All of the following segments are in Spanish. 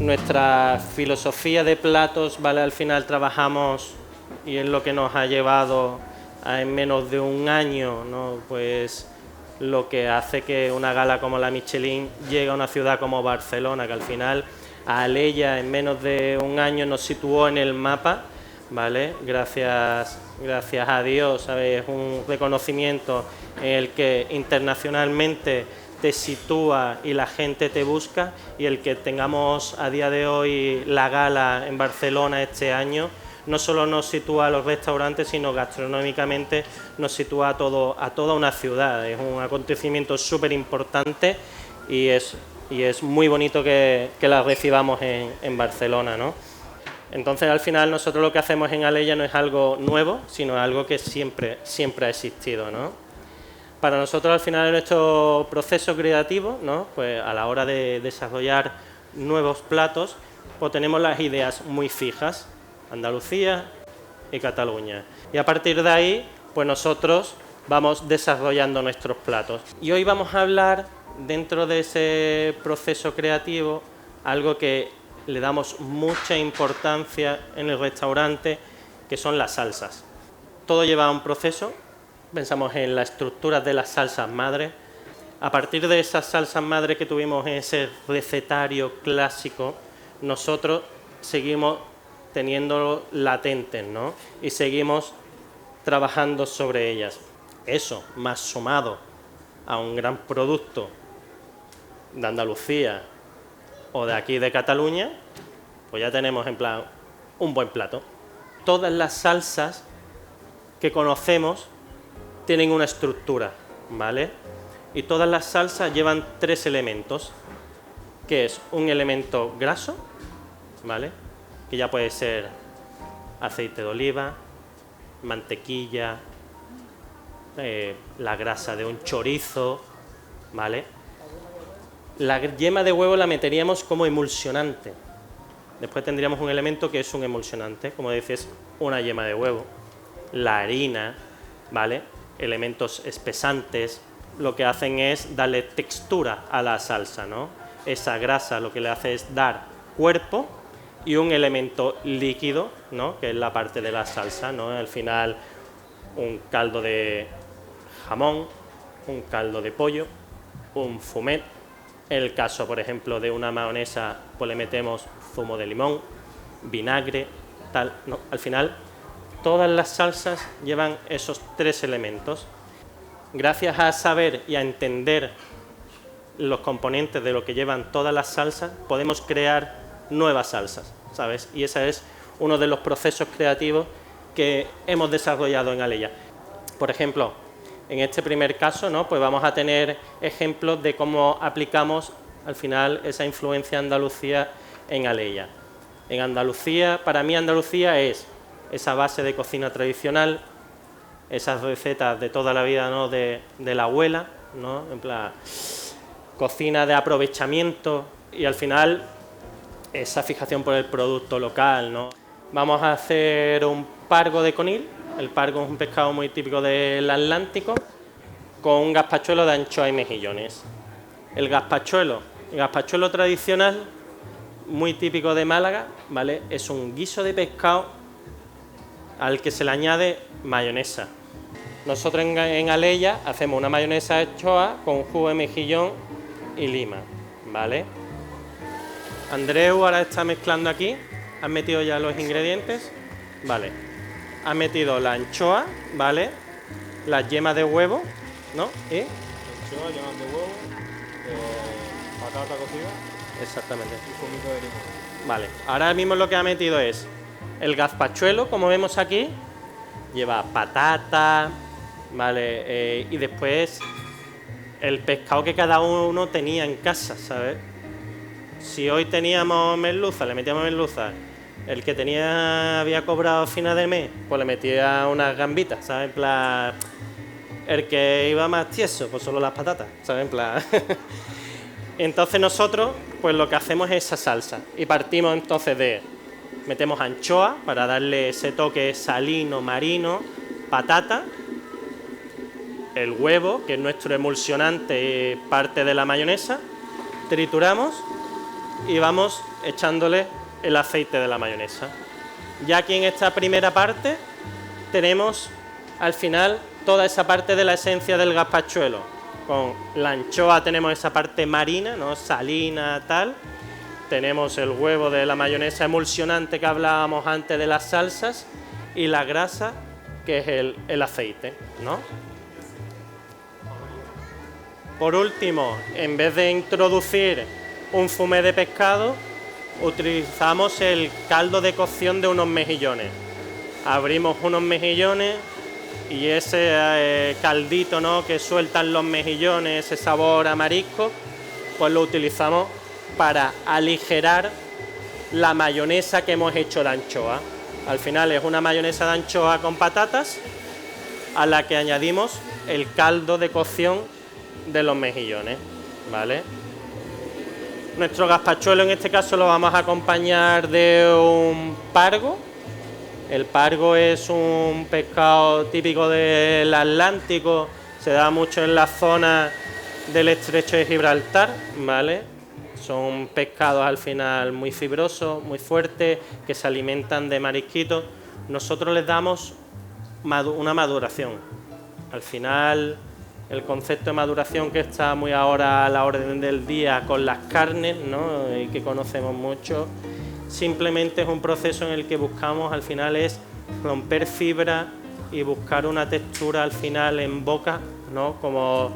Nuestra filosofía de platos, ¿vale? Al final trabajamos y es lo que nos ha llevado a en menos de un año, ¿no? Pues lo que hace que una gala como la Michelin llegue a una ciudad como Barcelona, que al final a Alella en menos de un año nos situó en el mapa, ¿vale? Gracias a Dios, ¿sabes? Es un reconocimiento en el que internacionalmente te sitúa y la gente te busca, y el que tengamos a día de hoy la gala en Barcelona este año no solo nos sitúa a los restaurantes, sino gastronómicamente nos sitúa a toda una ciudad. Es un acontecimiento súper importante y es muy bonito que la recibamos en Barcelona, ¿no? Entonces, al final, nosotros lo que hacemos en Alella no es algo nuevo, sino algo que siempre ha existido, ¿no? Para nosotros, al final, en nuestro proceso creativo, ¿no? Pues a la hora de desarrollar nuevos platos, pues tenemos las ideas muy fijas, Andalucía y Cataluña. Y a partir de ahí, pues nosotros vamos desarrollando nuestros platos. Y hoy vamos a hablar, dentro de ese proceso creativo, algo que le damos mucha importancia en el restaurante, que son las salsas. Todo lleva un proceso. Pensamos en la estructura de las salsas madre. A partir de esas salsas madre que tuvimos en ese recetario clásico, nosotros seguimos teniéndolo latentes, ¿no? Y seguimos trabajando sobre ellas. Eso, más sumado a un gran producto de Andalucía o de aquí de Cataluña, pues ya tenemos en plan un buen plato. Todas las salsas que conocemos tienen una estructura, ¿vale? Y todas las salsas llevan 3 elementos, que es un elemento graso, ¿vale? Que ya puede ser aceite de oliva, mantequilla, la grasa de un chorizo, ¿vale? La yema de huevo la meteríamos como emulsionante. Después tendríamos un elemento que es un emulsionante, como dices, una yema de huevo. La harina, ¿vale? Elementos espesantes, lo que hacen es darle textura a la salsa, ¿no? Esa grasa lo que le hace es dar cuerpo, y un elemento líquido, ¿no? Que es la parte de la salsa, ¿no? Al final, un caldo de jamón, un caldo de pollo, un fumet. En el caso, por ejemplo, de una mayonesa, pues le metemos zumo de limón, vinagre, tal, ¿no? Al final, todas las salsas llevan esos 3 elementos. Gracias a saber y a entender los componentes de lo que llevan todas las salsas, podemos crear nuevas salsas, ¿sabes? Y ese es uno de los procesos creativos que hemos desarrollado en Alella. Por ejemplo, en este primer caso, ¿no? Pues vamos a tener ejemplos de cómo aplicamos al final esa influencia Andalucía en Alella. En Andalucía, para mí Andalucía es esa base de cocina tradicional, esas recetas de toda la vida, ¿no? de la abuela, ¿no? En plan, cocina de aprovechamiento, y al final esa fijación por el producto local, ¿no? Vamos a hacer un pargo de conil. El pargo es un pescado muy típico del Atlántico, con un gazpachuelo de anchoa y mejillones. El gazpachuelo tradicional, muy típico de Málaga, ¿vale? Es un guiso de pescado al que se le añade mayonesa. Nosotros en Alella hacemos una mayonesa de anchoa con jugo de mejillón y lima, ¿vale? Andreu ahora está mezclando aquí. ¿Has metido ya los ingredientes? Vale. Has metido la anchoa, ¿vale? Las yemas de huevo, ¿no? ¿Y? Anchoa, yemas de huevo, patata cocida. Exactamente. Y zumito de limón. Vale. Ahora mismo lo que ha metido es el gazpachuelo, como vemos aquí. Lleva patata, ¿vale? Y después el pescado que cada uno tenía en casa, ¿sabes? Si hoy teníamos merluza, le metíamos merluza. El que había cobrado a final de mes, pues le metía unas gambitas, ¿sabes? En plan, el que iba más tieso, pues solo las patatas, ¿sabes? En plan. Entonces nosotros, pues lo que hacemos es esa salsa. Y partimos entonces metemos anchoa para darle ese toque salino, marino, patata, el huevo, que es nuestro emulsionante, parte de la mayonesa, trituramos y vamos echándole el aceite de la mayonesa. Ya aquí en esta primera parte tenemos al final toda esa parte de la esencia del gazpachuelo. Con la anchoa tenemos esa parte marina, ¿no? Salina, tal. Tenemos el huevo de la mayonesa emulsionante que hablábamos antes de las salsas y la grasa, que es el aceite, ¿no? Por último, en vez de introducir un fumé de pescado, utilizamos el caldo de cocción de unos mejillones. Abrimos unos mejillones y ese caldito, ¿no?, que sueltan los mejillones, ese sabor a marisco, pues lo utilizamos para aligerar la mayonesa que hemos hecho de anchoa. Al final es una mayonesa de anchoa con patatas a la que añadimos el caldo de cocción de los mejillones, ¿vale? Nuestro gazpachuelo en este caso lo vamos a acompañar de un pargo. El pargo es un pescado típico del Atlántico, se da mucho en la zona del estrecho de Gibraltar, ¿vale? Son pescados al final muy fibrosos, muy fuertes, que se alimentan de marisquitos. Nosotros les damos una maduración. Al final, el concepto de maduración que está muy ahora a la orden del día con las carnes, ¿no?, y que conocemos mucho, simplemente es un proceso en el que buscamos al final es romper fibra y buscar una textura al final en boca, ¿no?, como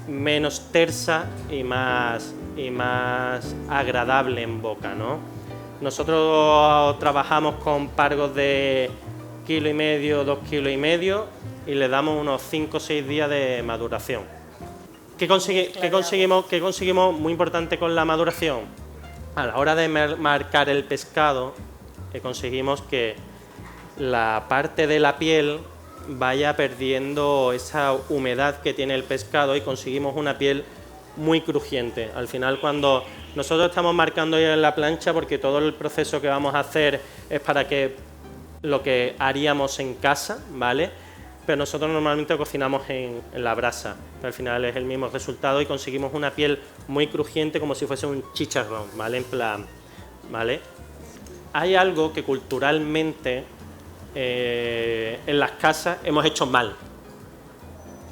menos tersa y más agradable en boca, ¿no? Nosotros trabajamos con pargos de 1,5 kg, 2,5 kg y le damos unos 5 o 6 días de maduración. ¿Qué conseguimos muy importante con la maduración? A la hora de marcar el pescado, conseguimos que la parte de la piel vaya perdiendo esa humedad que tiene el pescado y conseguimos una piel muy crujiente. Al final, cuando nosotros estamos marcando ya en la plancha, porque todo el proceso que vamos a hacer es para que lo que haríamos en casa, ¿vale? Pero nosotros normalmente cocinamos en la brasa, que al final es el mismo resultado y conseguimos una piel muy crujiente como si fuese un chicharrón, ¿vale? En plan, ¿vale? Hay algo que culturalmente en las casas hemos hecho mal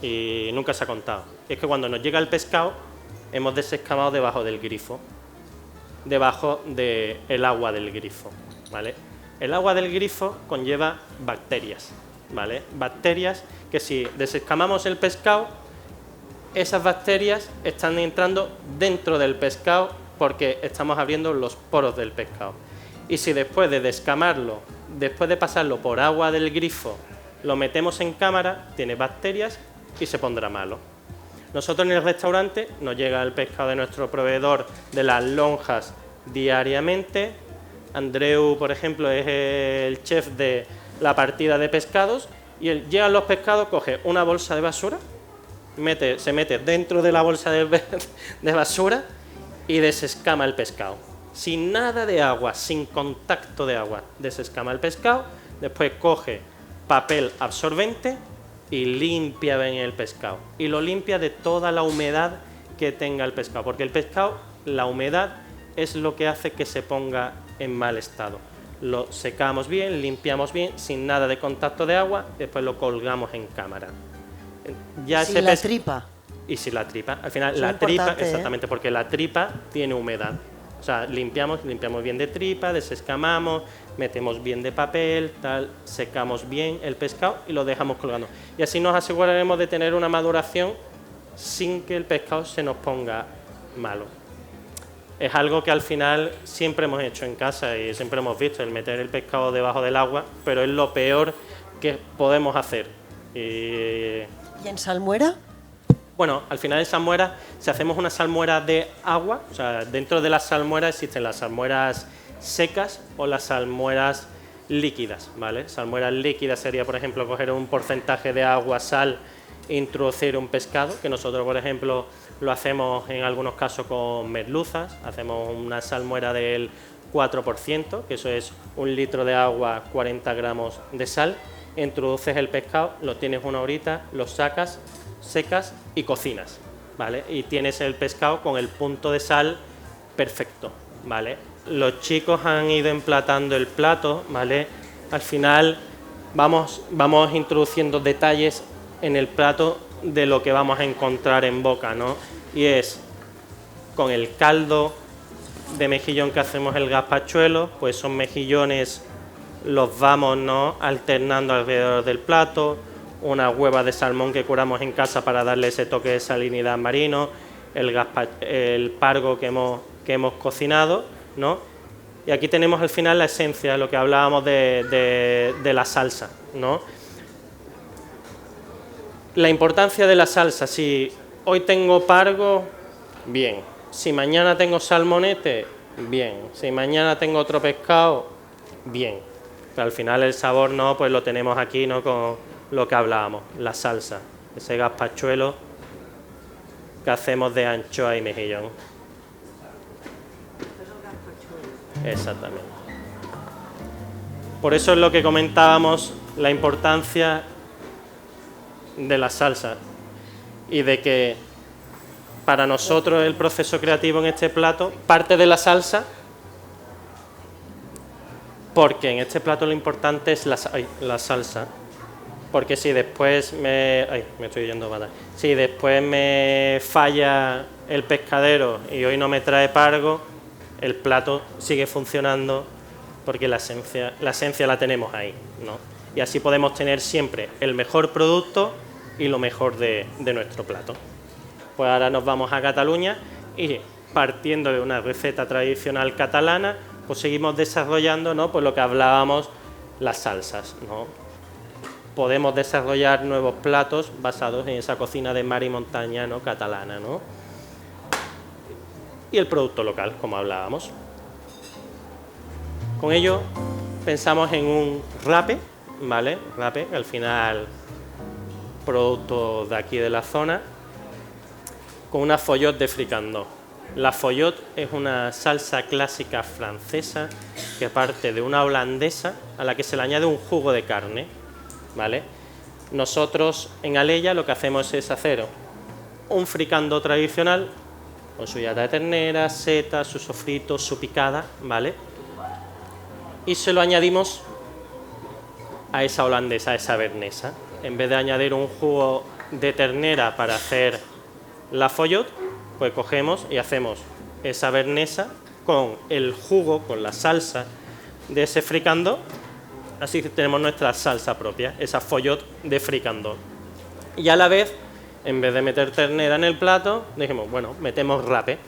y nunca se ha contado. Es que cuando nos llega el pescado hemos desescamado debajo del grifo, debajo del agua del grifo, ¿vale? El agua del grifo conlleva bacterias, ¿vale? Bacterias que si desescamamos el pescado, esas bacterias están entrando dentro del pescado porque estamos abriendo los poros del pescado. Y si después de descamarlo, después de pasarlo por agua del grifo, lo metemos en cámara, tiene bacterias y se pondrá malo. Nosotros en el restaurante nos llega el pescado de nuestro proveedor de las lonjas diariamente. Andreu, por ejemplo, es el chef de la partida de pescados y él llega los pescados, coge una bolsa de basura, se mete dentro de la bolsa de basura y desescama el pescado. Sin nada de agua, sin contacto de agua, desescama el pescado, después coge papel absorbente y limpia bien el pescado. Y lo limpia de toda la humedad que tenga el pescado, porque el pescado, la humedad es lo que hace que se ponga en mal estado. Lo secamos bien, limpiamos bien, sin nada de contacto de agua, después lo colgamos en cámara. Ya sin la tripa. Y sin la tripa. Al final, eso la tripa, importante, exactamente, porque la tripa tiene humedad. O sea, limpiamos bien de tripa, desescamamos, metemos bien de papel, tal, secamos bien el pescado y lo dejamos colgando. Y así nos aseguraremos de tener una maduración sin que el pescado se nos ponga malo. Es algo que al final siempre hemos hecho en casa y siempre hemos visto, el meter el pescado debajo del agua, pero es lo peor que podemos hacer. ¿Y en salmuera? Bueno, al final en salmuera, si hacemos una salmuera de agua, o sea, dentro de las salmueras existen las salmueras secas o las salmueras líquidas, ¿vale? Salmueras líquidas sería, por ejemplo, coger un porcentaje de agua, sal, introducir un pescado, que nosotros, por ejemplo, lo hacemos en algunos casos con merluzas, hacemos una salmuera del 4%, que eso es 1 litro de agua, 40 gramos de sal, introduces el pescado, lo tienes una horita, lo sacas, secas y cocinas, ¿vale? Y tienes el pescado con el punto de sal perfecto, ¿vale? Los chicos han ido emplatando el plato, ¿vale? Al final vamos introduciendo detalles en el plato de lo que vamos a encontrar en boca, ¿no? Y es con el caldo de mejillón que hacemos el gazpachuelo, pues son mejillones, los vamos, ¿no?, alternando alrededor del plato, unas huevas de salmón que curamos en casa para darle ese toque de salinidad marino, el pargo que hemos cocinado, ¿no? Y aquí tenemos al final la esencia, lo que hablábamos de la salsa, ¿no? La importancia de la salsa: si hoy tengo pargo, bien; si mañana tengo salmonete, bien; si mañana tengo otro pescado, bien. Pero al final el sabor, ¿no?, pues lo tenemos aquí, ¿no?, con lo que hablábamos, la salsa, ese gazpachuelo que hacemos de anchoa y mejillón. Exactamente. Por eso es lo que comentábamos, la importancia de la salsa y de que para nosotros el proceso creativo en este plato parte de la salsa, porque en este plato lo importante es la salsa. Porque si después si después me falla el pescadero y hoy no me trae pargo, el plato sigue funcionando porque la esencia la tenemos ahí, ¿no? Y así podemos tener siempre el mejor producto y lo mejor de nuestro plato. Pues ahora nos vamos a Cataluña y, partiendo de una receta tradicional catalana, pues seguimos desarrollando, ¿no?, pues lo que hablábamos, las salsas, ¿no? Podemos desarrollar nuevos platos basados en esa cocina de mar y montaña, ¿no?, catalana, ¿no? Y el producto local, como hablábamos. Con ello pensamos en un rape, ¿vale? Rape, al final producto de aquí de la zona, con una follot de fricandó. La follot es una salsa clásica francesa que parte de una holandesa a la que se le añade un jugo de carne, ¿vale? Nosotros en Alella lo que hacemos es hacer un fricandó tradicional con su yata de ternera, seta, su sofrito, su picada, ¿vale? Y se lo añadimos a esa holandesa, a esa bernesa. En vez de añadir un jugo de ternera para hacer la follot, pues cogemos y hacemos esa bernesa con el jugo, con la salsa de ese fricandó. Así que tenemos nuestra salsa propia, esa follot de fricandó. Y a la vez, en vez de meter ternera en el plato, dijimos, bueno, metemos rape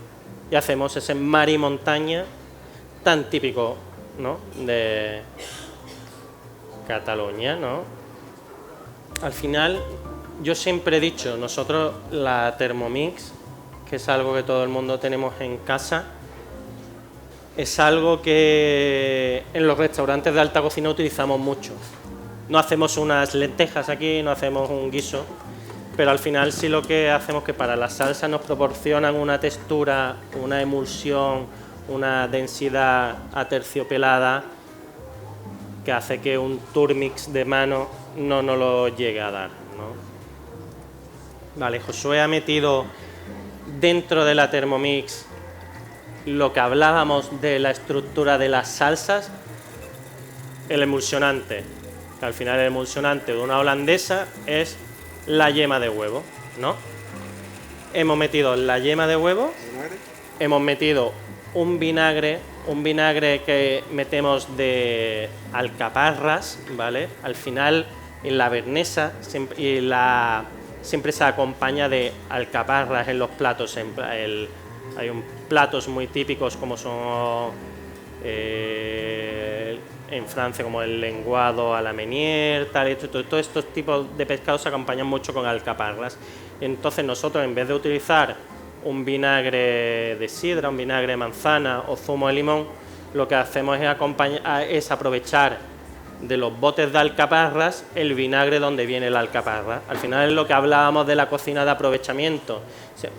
y hacemos ese mar y montaña tan típico, ¿no?, de Cataluña, ¿no? Al final, yo siempre he dicho, nosotros la Thermomix, que es algo que todo el mundo tenemos en casa, es algo que en los restaurantes de alta cocina utilizamos mucho. No hacemos unas lentejas aquí, no hacemos un guiso, pero al final sí lo que hacemos es que para la salsa nos proporcionan una textura, una emulsión, una densidad aterciopelada que hace que un turmix de mano no nos lo llegue a dar, ¿no? Vale, Josué ha metido dentro de la Thermomix lo que hablábamos de la estructura de las salsas, el emulsionante, que al final el emulsionante de una holandesa es la yema de huevo, ¿no? Hemos metido la yema de huevo, hemos metido un vinagre que metemos de alcaparras, ¿vale? Al final en la bernesa siempre se acompaña de alcaparras en los platos. Hay platos muy típicos como son en Francia, como el lenguado a la meunier, todos estos tipos de pescados se acompañan mucho con alcaparras. Entonces nosotros, en vez de utilizar un vinagre de sidra, un vinagre de manzana o zumo de limón, lo que hacemos es aprovechar de los botes de alcaparras el vinagre donde viene la alcaparra. Al final es lo que hablábamos de la cocina de aprovechamiento.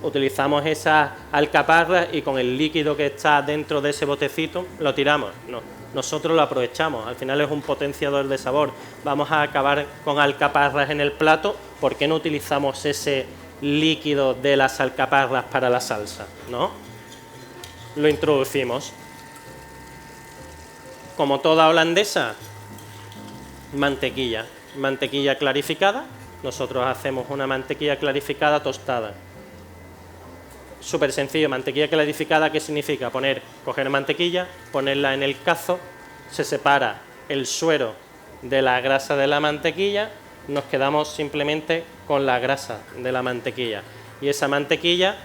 Utilizamos esas alcaparras y con el líquido que está dentro de ese botecito lo tiramos. No, nosotros lo aprovechamos. Al final es un potenciador de sabor. Vamos a acabar con alcaparras en el plato. ¿Por qué no utilizamos ese líquido de las alcaparras para la salsa, ¿no? Lo introducimos. como toda holandesa, mantequilla. Mantequilla clarificada. Nosotros hacemos una mantequilla clarificada tostada. Súper sencillo, mantequilla clarificada, ¿qué significa? Coger mantequilla, ponerla en el cazo, se separa el suero de la grasa de la mantequilla, nos quedamos simplemente con la grasa de la mantequilla. Y esa mantequilla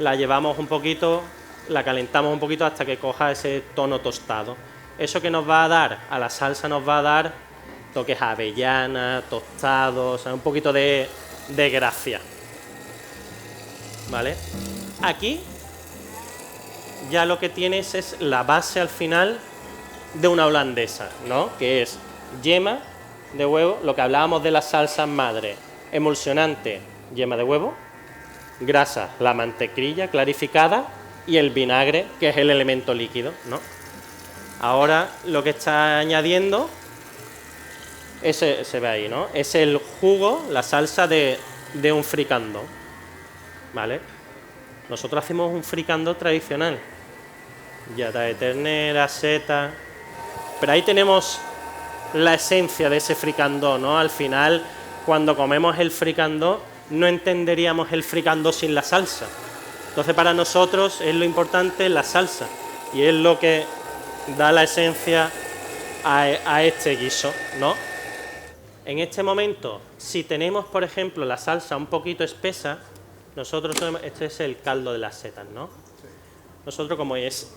la llevamos un poquito, la calentamos un poquito hasta que coja ese tono tostado. Eso que nos va a dar a la salsa, nos va a dar toques avellana, tostados, o sea, un poquito de gracia. ¿Vale? Aquí ya lo que tienes es la base al final de una holandesa, ¿no? Que es yema de huevo, lo que hablábamos de las salsas madre, emulsionante, yema de huevo, grasa, la mantequilla clarificada y el vinagre, que es el elemento líquido, ¿no? Ahora lo que está añadiendo, ese se ve ahí, ¿no? Es el jugo, la salsa de un fricandó, ¿vale? Nosotros hacemos un fricandó tradicional, yata de ternera, seta, pero ahí tenemos la esencia de ese fricandó, ¿no? Al final, cuando comemos el fricandó, no entenderíamos el fricandó sin la salsa. Entonces, para nosotros es lo importante la salsa y es lo que da la esencia a este guiso, ¿no? En este momento, si tenemos, por ejemplo, la salsa un poquito espesa, nosotros, este es el caldo de las setas, ¿no? Nosotros, como es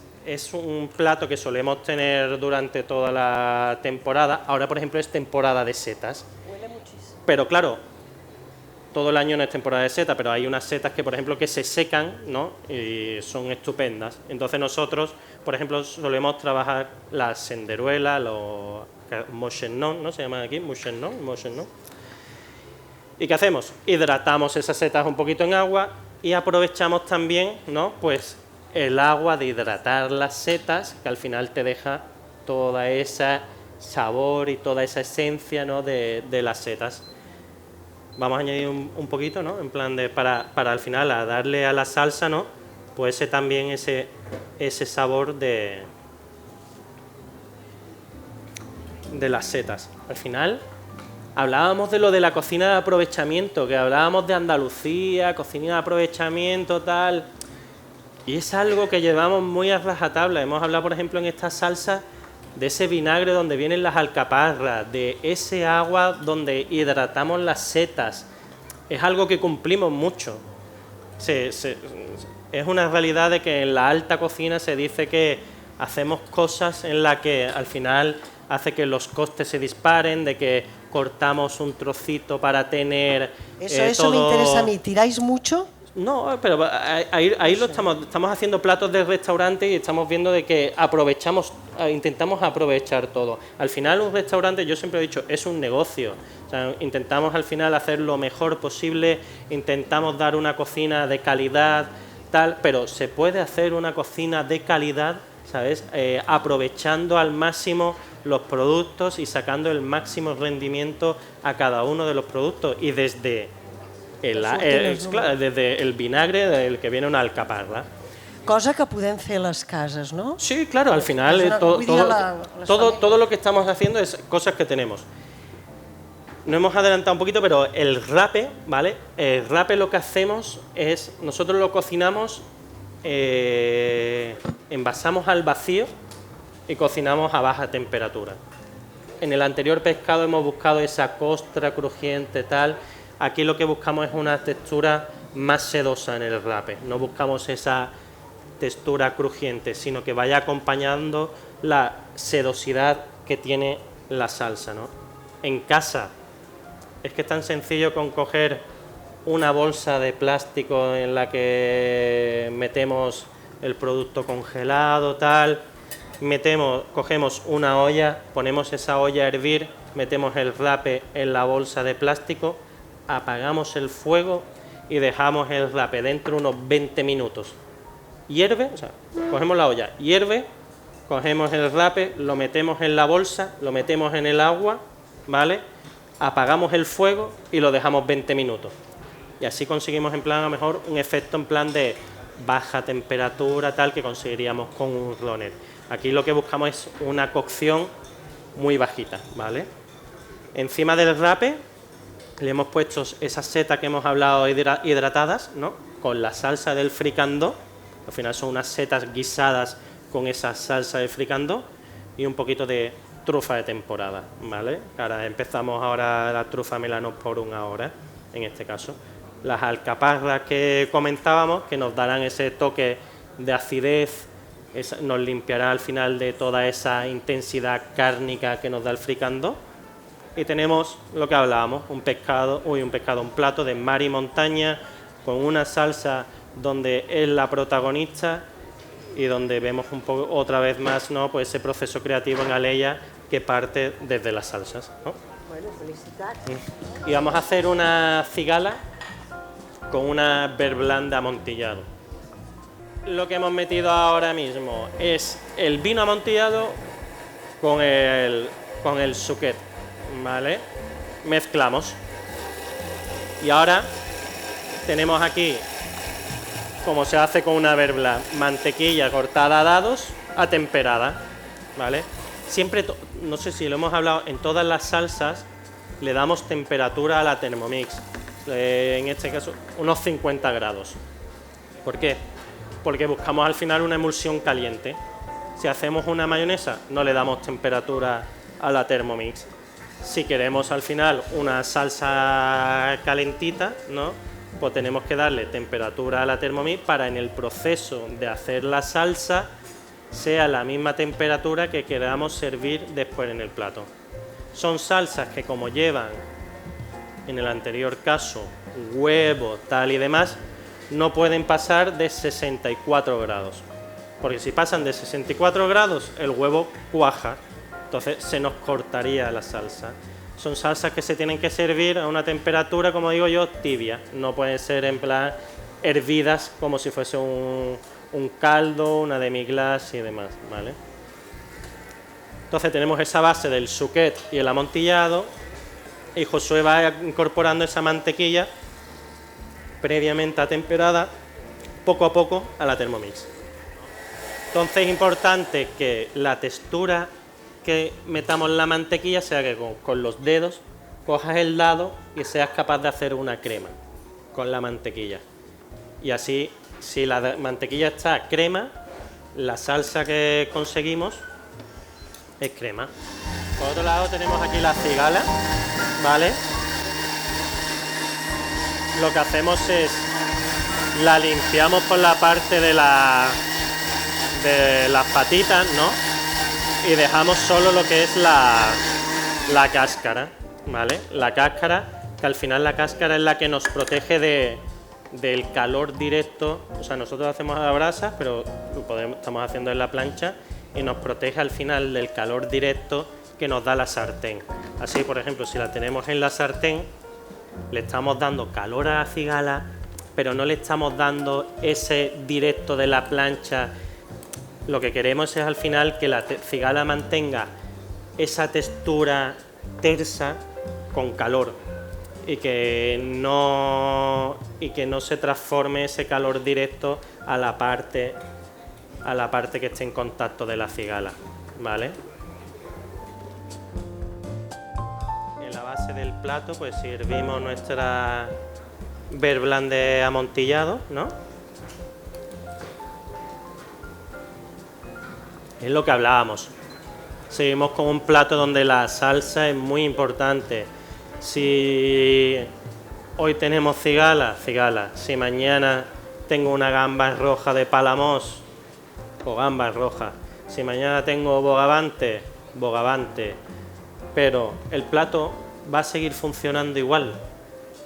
un plato que solemos tener durante toda la temporada, ahora, por ejemplo, es temporada de setas. Huele muchísimo. Pero claro, todo el año no es temporada de setas, pero hay unas setas que, por ejemplo, que se secan, ¿no? Y son estupendas. Entonces nosotros, por ejemplo, solemos trabajar las senderuelas, los mochenon, ¿no? Se llaman aquí, mochenon. ¿Y qué hacemos? Hidratamos esas setas un poquito en agua y aprovechamos también, ¿no? Pues el agua de hidratar las setas, que al final te deja toda esa sabor y toda esa esencia, ¿no? de las setas. Vamos a añadir un poquito, ¿no? En plan de para al final a darle a la salsa, ¿no? Pues también ese sabor de las setas. Al final hablábamos de lo de la cocina de aprovechamiento, que hablábamos de Andalucía, cocina de aprovechamiento, tal. Y es algo que llevamos muy a rajatabla. Hemos hablado, por ejemplo, en esta salsa de ese vinagre donde vienen las alcaparras, de ese agua donde hidratamos las setas. Es algo que cumplimos mucho. Es una realidad de que en la alta cocina se dice que hacemos cosas en las que al final hace que los costes se disparen, de que cortamos un trocito para tener Eso todo... me interesa a mí. ¿Tiráis mucho? No, pero ahí lo estamos haciendo platos de restaurante y estamos viendo de que intentamos aprovechar todo. Al final un restaurante, yo siempre he dicho, es un negocio. O sea, intentamos al final hacer lo mejor posible, intentamos dar una cocina de calidad, tal, pero se puede hacer una cocina de calidad, ¿sabes? Aprovechando al máximo los productos y sacando el máximo rendimiento a cada uno de los productos y desde el vinagre del que viene una alcaparra. Cosa que podem fer a les cases, no? Sí, claro, al final todo lo que estamos haciendo es cosas que tenemos. Nos hemos adelantado un poquito, pero el rape, ¿vale? El rape lo que hacemos es, nosotros lo cocinamos, envasamos al vacío y cocinamos a baja temperatura. En el anterior pescado hemos buscado esa costra crujiente, tal. Aquí lo que buscamos es una textura más sedosa en el rape. No buscamos esa textura crujiente, sino que vaya acompañando la sedosidad que tiene la salsa, ¿no? En casa es que es tan sencillo con coger una bolsa de plástico en la que metemos el producto congelado, tal. Cogemos una olla, ponemos esa olla a hervir, metemos el rape en la bolsa de plástico, apagamos el fuego y dejamos el rape dentro unos 20 minutos. Hierve, o sea, cogemos la olla, hierve, cogemos el rape, lo metemos en la bolsa, lo metemos en el agua, ¿vale? Apagamos el fuego y lo dejamos 20 minutos. Y así conseguimos en plan a lo mejor un efecto en plan de baja temperatura, tal, que conseguiríamos con un runner. Aquí lo que buscamos es una cocción muy bajita, ¿vale? Encima del rape le hemos puesto esas setas que hemos hablado hidratadas, ¿no? Con la salsa del fricandó. Al final son unas setas guisadas con esa salsa del fricandó y un poquito de trufa de temporada, ¿vale? Ahora empezamos la trufa Melanos por una hora, en este caso. Las alcaparras que comentábamos, que nos darán ese toque de acidez, nos limpiará al final de toda esa intensidad cárnica que nos da el fricandó. Y tenemos lo que hablábamos, un plato de mar y montaña con una salsa donde es la protagonista y donde vemos un poco otra vez más, ¿no? Pues ese proceso creativo en Aleya que parte desde las salsas, ¿no? Bueno, felicitats. Y vamos a hacer una cigala con una beurre blanc de amontillado. Lo que hemos metido ahora mismo es el vino amontillado con el suquet, ¿vale? Mezclamos. Y ahora tenemos aquí, como se hace con una beurre blanc, mantequilla cortada a dados, atemperada, ¿vale? Siempre, no sé si lo hemos hablado, en todas las salsas le damos temperatura a la Thermomix. En este caso, unos 50 grados. ¿Por qué? Porque buscamos al final una emulsión caliente. Si hacemos una mayonesa, no le damos temperatura a la Thermomix. Si queremos al final una salsa calentita, ¿no? Pues tenemos que darle temperatura a la Thermomix para en el proceso de hacer la salsa sea la misma temperatura que queramos servir después en el plato. Son salsas que, como llevan en el anterior caso huevo, tal y demás, no pueden pasar de 64 grados, porque si pasan de 64 grados el huevo cuaja, entonces se nos cortaría la salsa. Son salsas que se tienen que servir a una temperatura, como digo yo, tibia, no pueden ser en plan hervidas como si fuese un caldo, una demi-glace y demás, ¿vale? Entonces tenemos esa base del suquet y el amontillado, y Josué va incorporando esa mantequilla previamente atemperada poco a poco a la Thermomix. Entonces es importante que la textura que metamos la mantequilla sea que con los dedos cojas el dado y seas capaz de hacer una crema con la mantequilla. Y así, si la mantequilla está crema, la salsa que conseguimos es crema. Por otro lado tenemos aquí la cigala, ¿vale? Lo que hacemos es la limpiamos por la parte de las patitas, ¿no? Y dejamos solo lo que es la cáscara, ¿vale? La cáscara, que al final la cáscara es la que nos protege del calor directo. O sea, nosotros hacemos a la brasa, pero estamos haciendo en la plancha y nos protege al final del calor directo que nos da la sartén. Así, por ejemplo, si la tenemos en la sartén, le estamos dando calor a la cigala, pero no le estamos dando ese directo de la plancha. Lo que queremos es al final que la cigala mantenga esa textura tersa con calor y que no se transforme ese calor directo a la parte que esté en contacto de la cigala, ¿vale? En la base del plato pues servimos nuestra beurre blanc de amontillado, ¿no? Es lo que hablábamos. Seguimos con un plato donde la salsa es muy importante. Si hoy tenemos cigala, cigala. Si mañana tengo una gamba roja de Palamos, o gambas rojas. Si mañana tengo bogavante, bogavante. Pero el plato va a seguir funcionando igual.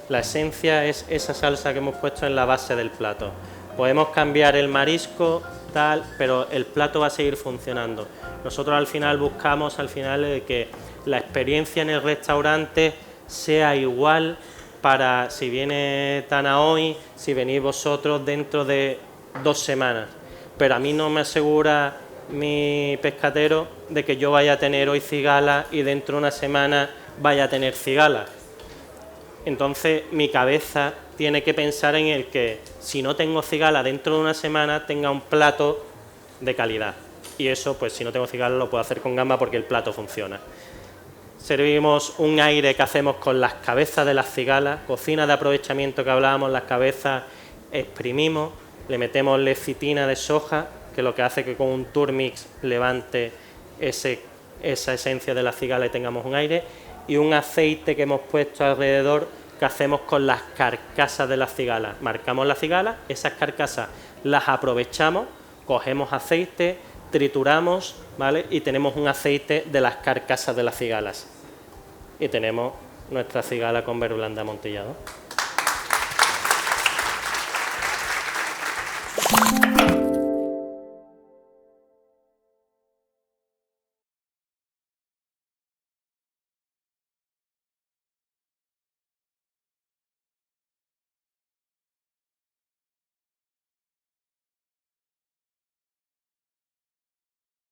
La esencia es esa salsa que hemos puesto en la base del plato. Podemos cambiar el marisco, tal, pero el plato va a seguir funcionando. Nosotros al final buscamos que la experiencia en el restaurante sea igual para si viene Tana hoy, si venís vosotros dentro de 2 semanas. Pero a mí no me asegura mi pescatero de que yo vaya a tener hoy cigala y dentro de una semana vaya a tener cigala. Entonces mi cabeza tiene que pensar en el que si no tengo cigala dentro de una semana tenga un plato de calidad. Y eso, pues si no tengo cigala lo puedo hacer con gamba porque el plato funciona. Servimos un aire que hacemos con las cabezas de las cigalas, cocina de aprovechamiento que hablábamos, las cabezas exprimimos, le metemos lecitina de soja, que lo que hace que con un turmix levante esa esencia de la cigala y tengamos un aire, y un aceite que hemos puesto alrededor que hacemos con las carcasas de las cigalas. Marcamos la cigala, esas carcasas las aprovechamos, cogemos aceite, trituramos, ¿vale? Y tenemos un aceite de las carcasas de las cigalas. Y tenemos nuestra cigala con verulanda amontillado.